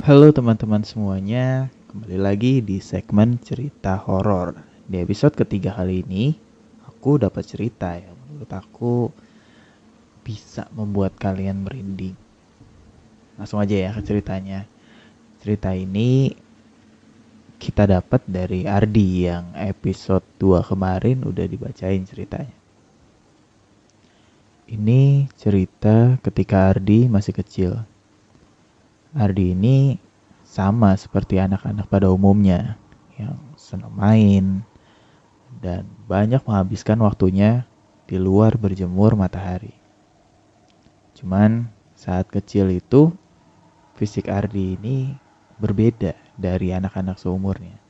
Halo teman-teman semuanya, kembali lagi di segmen cerita horor. Di episode ketiga kali ini, aku dapat cerita yang menurut aku bisa membuat kalian merinding. Langsung aja ya ke ceritanya. Cerita ini kita dapat dari Ardi yang episode 2 kemarin udah dibacain ceritanya. Ini cerita ketika Ardi masih kecil. Ardi ini sama seperti anak-anak pada umumnya yang senang main dan banyak menghabiskan waktunya di luar berjemur matahari. Cuman saat kecil itu fisik Ardi ini berbeda dari anak-anak seumurnya.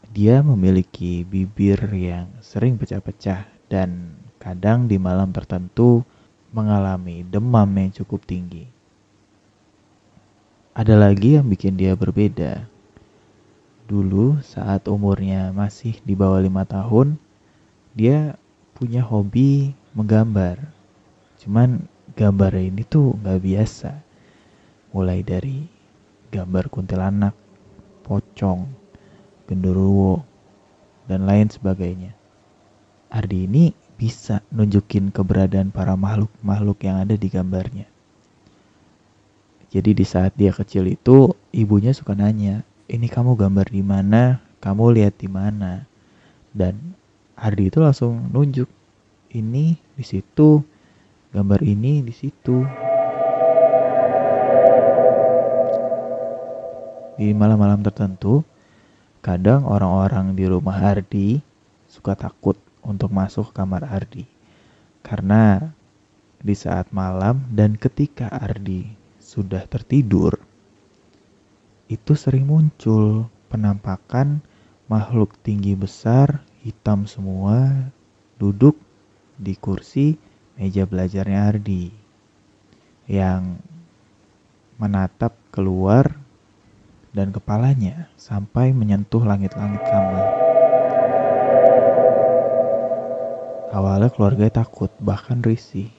Dia memiliki bibir yang sering pecah-pecah dan kadang di malam tertentu mengalami demam yang cukup tinggi. Ada lagi yang bikin dia berbeda. Dulu saat umurnya masih di bawah 5 tahun, dia punya hobi menggambar. Cuman gambar ini tuh gak biasa. Mulai dari gambar kuntilanak, pocong, genderuwo, dan lain sebagainya. Ardi ini bisa nunjukin keberadaan para makhluk-makhluk yang ada di gambarnya. Jadi di saat dia kecil itu, ibunya suka nanya, ini kamu gambar di mana? Kamu lihat di mana? Dan Ardi itu langsung nunjuk, ini di situ, gambar ini di situ. Di malam-malam tertentu, kadang orang-orang di rumah Ardi suka takut untuk masuk kamar Ardi. Karena di saat malam dan ketika Ardi sudah tertidur, itu sering muncul penampakan makhluk tinggi besar, hitam semua, duduk di kursi meja belajarnya Ardi, yang menatap keluar dan kepalanya sampai menyentuh langit-langit kamar. Awalnya keluarga takut, bahkan risih,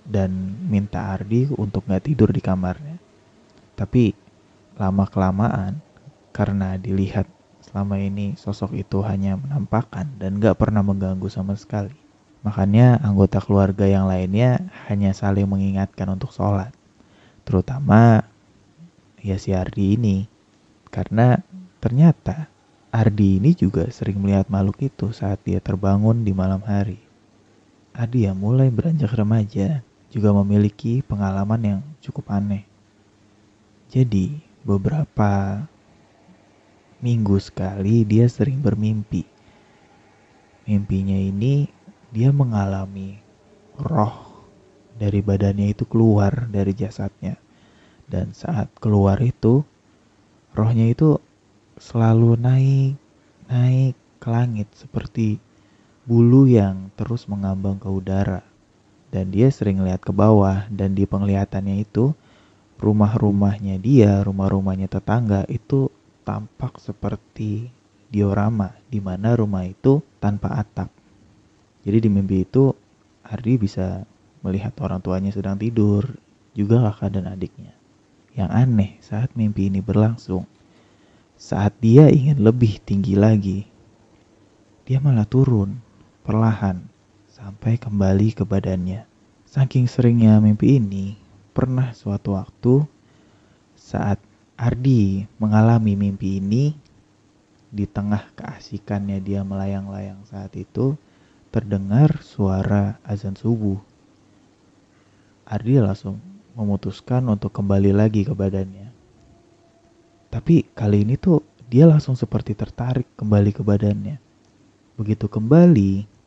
dan minta Ardi untuk gak tidur di kamarnya. Tapi lama-kelamaan, karena dilihat selama ini sosok itu hanya menampakkan dan gak pernah mengganggu sama sekali, makanya anggota keluarga yang lainnya hanya saling mengingatkan untuk sholat. Terutama ya si Ardi ini. Karena ternyata Ardi ini juga sering melihat makhluk itu saat dia terbangun di malam hari. Ardi yang mulai beranjak remaja juga memiliki pengalaman yang cukup aneh. Jadi beberapa minggu sekali dia sering bermimpi. Mimpinya ini dia mengalami roh dari badannya itu keluar dari jasadnya. Dan saat keluar itu, rohnya itu selalu naik ke langit seperti bulu yang terus mengambang ke udara. Dan dia sering lihat ke bawah, dan di penglihatannya itu rumah-rumahnya dia, rumah-rumahnya tetangga itu tampak seperti diorama, di mana rumah itu tanpa atap. Jadi di mimpi itu Ardi bisa melihat orang tuanya sedang tidur, juga kakak dan adiknya. Yang aneh saat mimpi ini berlangsung, saat dia ingin lebih tinggi lagi, dia malah turun perlahan sampai kembali ke badannya. Saking seringnya mimpi ini, pernah suatu waktu saat Ardi mengalami mimpi ini, di tengah keasikannya dia melayang-layang saat itu, terdengar suara azan subuh. Ardi langsung memutuskan untuk kembali lagi ke badannya. Tapi kali ini tuh dia langsung seperti tertarik kembali ke badannya. Begitu kembali,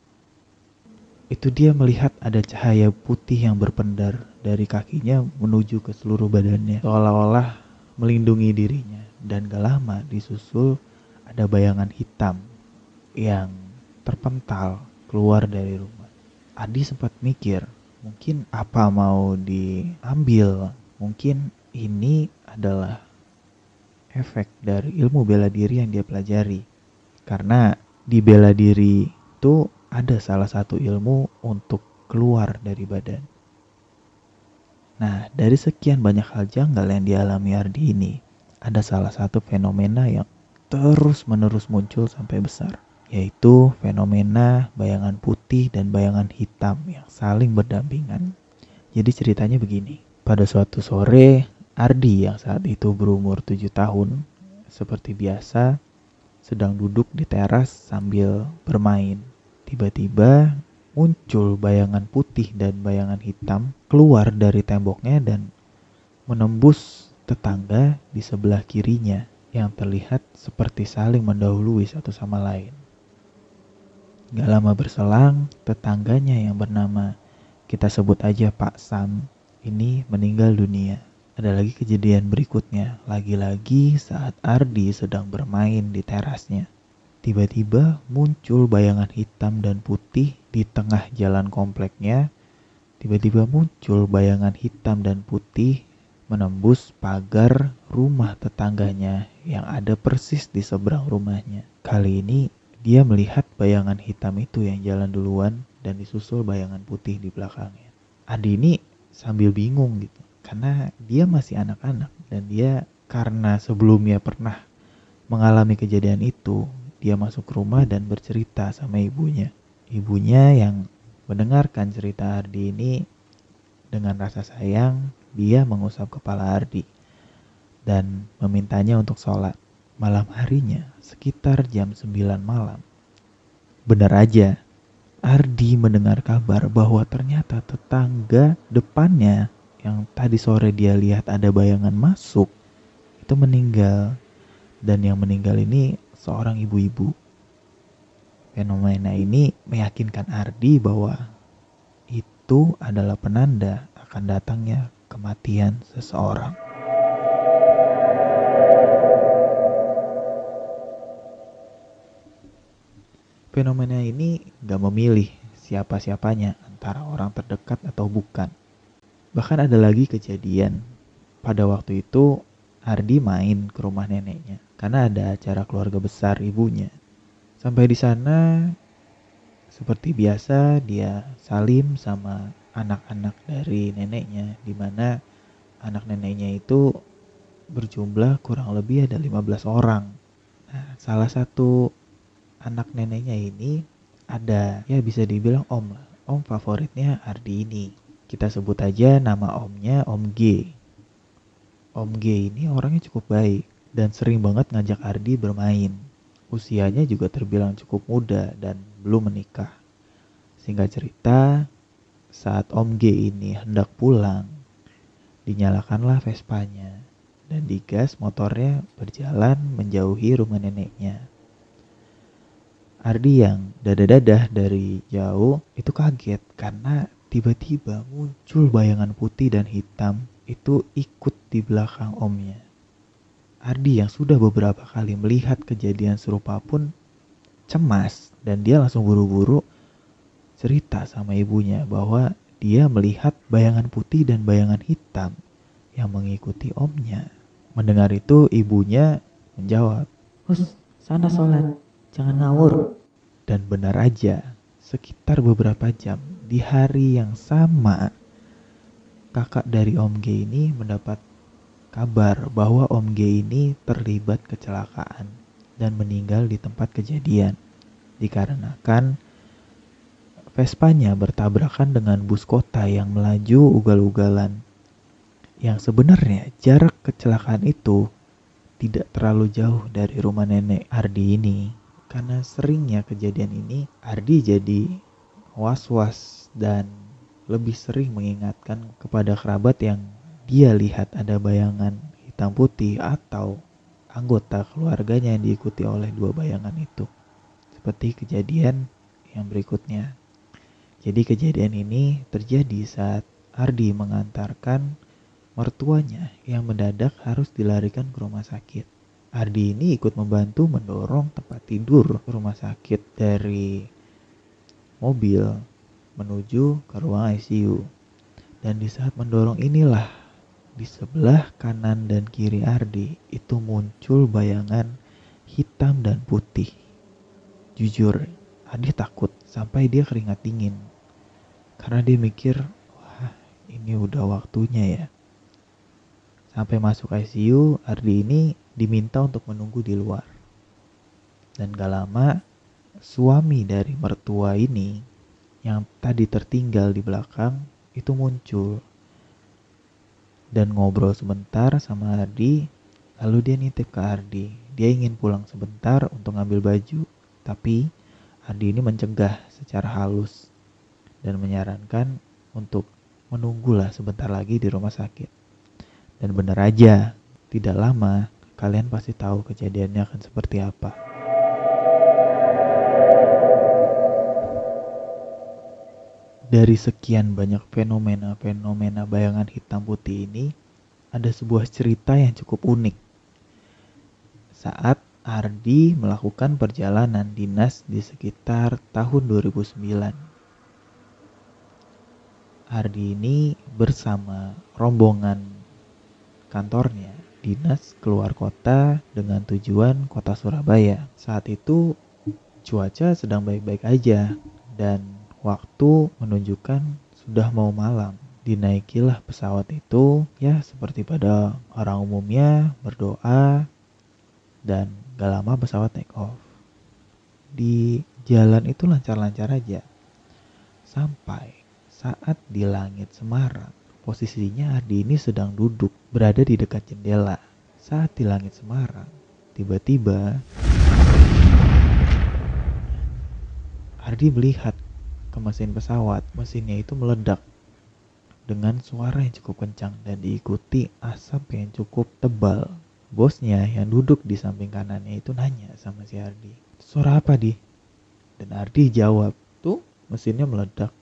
itu dia melihat ada cahaya putih yang berpendar dari kakinya menuju ke seluruh badannya, seolah-olah melindungi dirinya. Dan gak lama disusul ada bayangan hitam yang terpental keluar dari rumah. Adi sempat mikir, mungkin apa mau diambil, mungkin ini adalah efek dari ilmu bela diri yang dia pelajari. Karena di bela diri itu ada salah satu ilmu untuk keluar dari badan. Nah, dari sekian banyak hal janggal yang dialami Ardi ini, ada salah satu fenomena yang terus-menerus muncul sampai besar, yaitu fenomena bayangan putih dan bayangan hitam yang saling berdampingan. Jadi ceritanya begini, pada suatu sore, Ardi yang saat itu berumur 7 tahun, seperti biasa, sedang duduk di teras sambil bermain. Tiba-tiba muncul bayangan putih dan bayangan hitam keluar dari temboknya dan menembus tetangga di sebelah kirinya yang terlihat seperti saling mendahului satu sama lain. Gak lama berselang, tetangganya yang bernama, kita sebut aja Pak Sam, ini meninggal dunia. Ada lagi kejadian berikutnya, lagi-lagi saat Ardi sedang bermain di terasnya. Tiba-tiba muncul bayangan hitam dan putih di tengah jalan kompleknya. Tiba-tiba muncul bayangan hitam dan putih menembus pagar rumah tetangganya yang ada persis di seberang rumahnya. Kali ini dia melihat bayangan hitam itu yang jalan duluan dan disusul bayangan putih di belakangnya. Adi ini sambil bingung gitu, karena dia masih anak-anak dan dia karena sebelumnya pernah mengalami kejadian itu, dia masuk ke rumah dan bercerita sama ibunya. Ibunya yang mendengarkan cerita Ardi ini dengan rasa sayang, dia mengusap kepala Ardi dan memintanya untuk sholat. Malam harinya, sekitar jam 9 malam. Benar aja, Ardi mendengar kabar bahwa ternyata tetangga depannya yang tadi sore dia lihat ada bayangan masuk, itu meninggal. Dan yang meninggal ini seorang ibu-ibu. Fenomena ini meyakinkan Ardi bahwa itu adalah penanda akan datangnya kematian seseorang. Fenomena ini gak memilih siapa-siapanya antara orang terdekat atau bukan. Bahkan ada lagi kejadian. Pada waktu itu Ardi main ke rumah neneknya karena ada acara keluarga besar ibunya. Sampai di sana seperti biasa dia salim sama anak-anak dari neneknya, di mana anak neneknya itu berjumlah kurang lebih ada 15 orang. Nah, salah satu anak neneknya ini ada, ya bisa dibilang om lah. Om favoritnya Ardi ini. Kita sebut aja nama omnya Om G. Om G ini orangnya cukup baik dan sering banget ngajak Ardi bermain. Usianya juga terbilang cukup muda dan belum menikah. Singkat cerita, saat Om G ini hendak pulang, dinyalakanlah Vespanya dan digas motornya berjalan menjauhi rumah neneknya. Ardi yang dadah-dadah dari jauh itu kaget karena tiba-tiba muncul bayangan putih dan hitam itu ikut di belakang omnya. Ardi yang sudah beberapa kali melihat kejadian serupa pun cemas dan dia langsung buru-buru cerita sama ibunya bahwa dia melihat bayangan putih dan bayangan hitam yang mengikuti omnya. Mendengar itu ibunya menjawab, Hus, sana sholat, jangan ngawur. dan benar aja, sekitar beberapa jam di hari yang sama, kakak dari Om G ini mendapat kabar bahwa Om G ini terlibat kecelakaan dan meninggal di tempat kejadian dikarenakan Vespanya bertabrakan dengan bus kota yang melaju ugal-ugalan. Yang sebenarnya jarak kecelakaan itu tidak terlalu jauh dari rumah nenek Ardi ini. Karena seringnya kejadian ini, Ardi jadi was-was dan lebih sering mengingatkan kepada kerabat yang dia lihat ada bayangan hitam putih atau anggota keluarganya yang diikuti oleh dua bayangan itu. Seperti kejadian yang berikutnya. Jadi kejadian ini terjadi saat Ardi mengantarkan mertuanya yang mendadak harus dilarikan ke rumah sakit. Ardi ini ikut membantu mendorong tempat tidur rumah sakit dari mobil menuju ke ruang ICU. Dan di saat mendorong inilah, di sebelah kanan dan kiri Ardi itu muncul bayangan hitam dan putih. Jujur, Ardi takut sampai dia keringat dingin. Karena dia mikir, wah ini udah waktunya ya. Sampai masuk ICU, Ardi ini diminta untuk menunggu di luar. Dan gak lama, suami dari mertua ini yang tadi tertinggal di belakang itu muncul dan ngobrol sebentar sama Ardi. Lalu dia nitip ke Ardi, dia ingin pulang sebentar untuk ngambil baju, tapi Ardi ini mencegah secara halus dan menyarankan untuk menunggulah sebentar lagi di rumah sakit. Dan benar aja, tidak lama kalian pasti tahu kejadiannya akan seperti apa. Dari sekian banyak fenomena-fenomena bayangan hitam putih ini, ada sebuah cerita yang cukup unik. Saat Ardi melakukan perjalanan dinas di sekitar tahun 2009. Ardi ini bersama rombongan kantornya dinas keluar kota dengan tujuan kota Surabaya. Saat itu cuaca sedang baik-baik aja dan waktu menunjukkan sudah mau malam. Dinaikilah pesawat itu, ya seperti pada orang umumnya, berdoa, dan gak lama pesawat take off. Di jalan itu lancar-lancar aja. Sampai saat di langit Semarang, posisinya Ardi ini sedang duduk, berada di dekat jendela. Saat di langit Semarang, tiba-tiba Ardi melihat ke mesin pesawat. Mesinnya itu meledak dengan suara yang cukup kencang dan diikuti asap yang cukup tebal. Bosnya yang duduk di samping kanannya itu nanya sama si Ardi, "Suara apa, Di?" Dan Ardi jawab, "Tuh, mesinnya meledak,"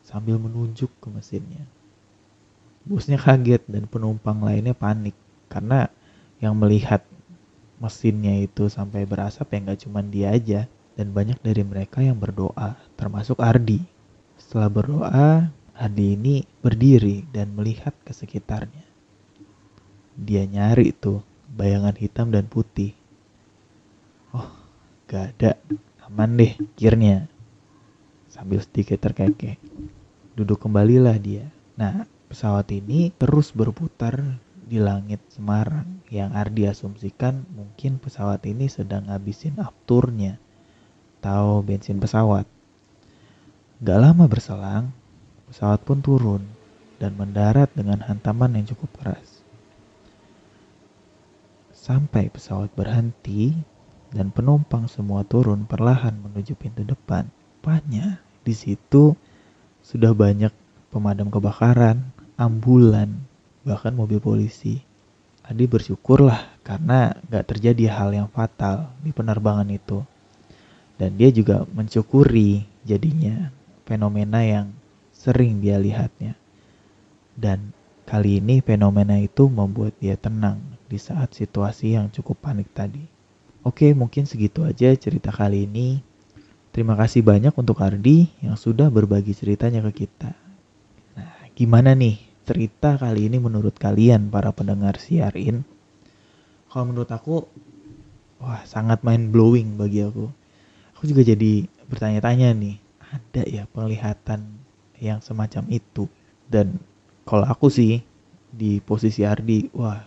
sambil menunjuk ke mesinnya. Bosnya kaget dan penumpang lainnya panik karena yang melihat mesinnya itu sampai berasap ya nggak cuma dia aja, dan banyak dari mereka yang berdoa, termasuk Ardi. Setelah berdoa, Ardi ini berdiri dan melihat ke sekitarnya. Dia nyari tuh bayangan hitam dan putih. Oh, gak ada, aman deh pikirnya. Sambil sedikit terkekeh, duduk kembalilah dia. Nah, pesawat ini terus berputar di langit Semarang yang Ardi asumsikan mungkin pesawat ini sedang ngabisin afturnya atau bensin pesawat. Gak lama berselang, pesawat pun turun dan mendarat dengan hantaman yang cukup keras. Sampai pesawat berhenti dan penumpang semua turun perlahan menuju pintu depan. Rupanya di situ sudah banyak pemadam kebakaran, ambulan, bahkan mobil polisi. Adi bersyukurlah karena gak terjadi hal yang fatal di penerbangan itu. Dan dia juga mensyukuri jadinya fenomena yang sering dia lihatnya. Dan kali ini fenomena itu membuat dia tenang di saat situasi yang cukup panik tadi. Oke, mungkin segitu aja cerita kali ini. Terima kasih banyak untuk Ardi yang sudah berbagi ceritanya ke kita. Nah, gimana nih cerita kali ini menurut kalian para pendengar siarin? Kalau menurut aku, wah sangat mind blowing bagi aku. Aku juga jadi bertanya-tanya nih, ada ya penglihatan yang semacam itu? Dan kalau aku sih di posisi Ardi, wah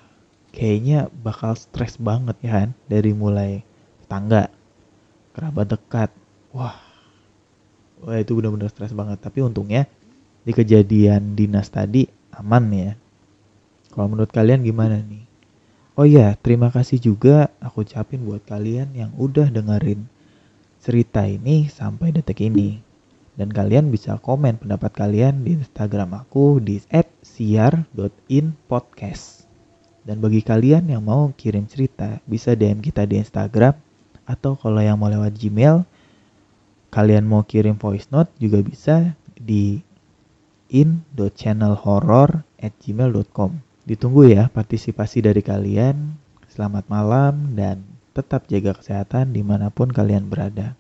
kayaknya bakal stres banget ya kan, dari mulai tetangga, kerabat dekat. Wah itu benar-benar stres banget. Tapi untungnya di kejadian dinas tadi aman ya. Kalau menurut kalian gimana nih? Oh iya, terima kasih juga aku ucapin buat kalian yang udah dengerin cerita ini sampai detik ini. Dan kalian bisa komen pendapat kalian di Instagram aku di @siar.inpodcast. Dan bagi kalian yang mau kirim cerita, bisa DM kita di Instagram. Atau kalau yang mau lewat Gmail, kalian mau kirim voice note juga bisa di in.channelhorror@gmail.com. Ditunggu ya partisipasi dari kalian. Selamat malam dan tetap jaga kesehatan dimanapun kalian berada.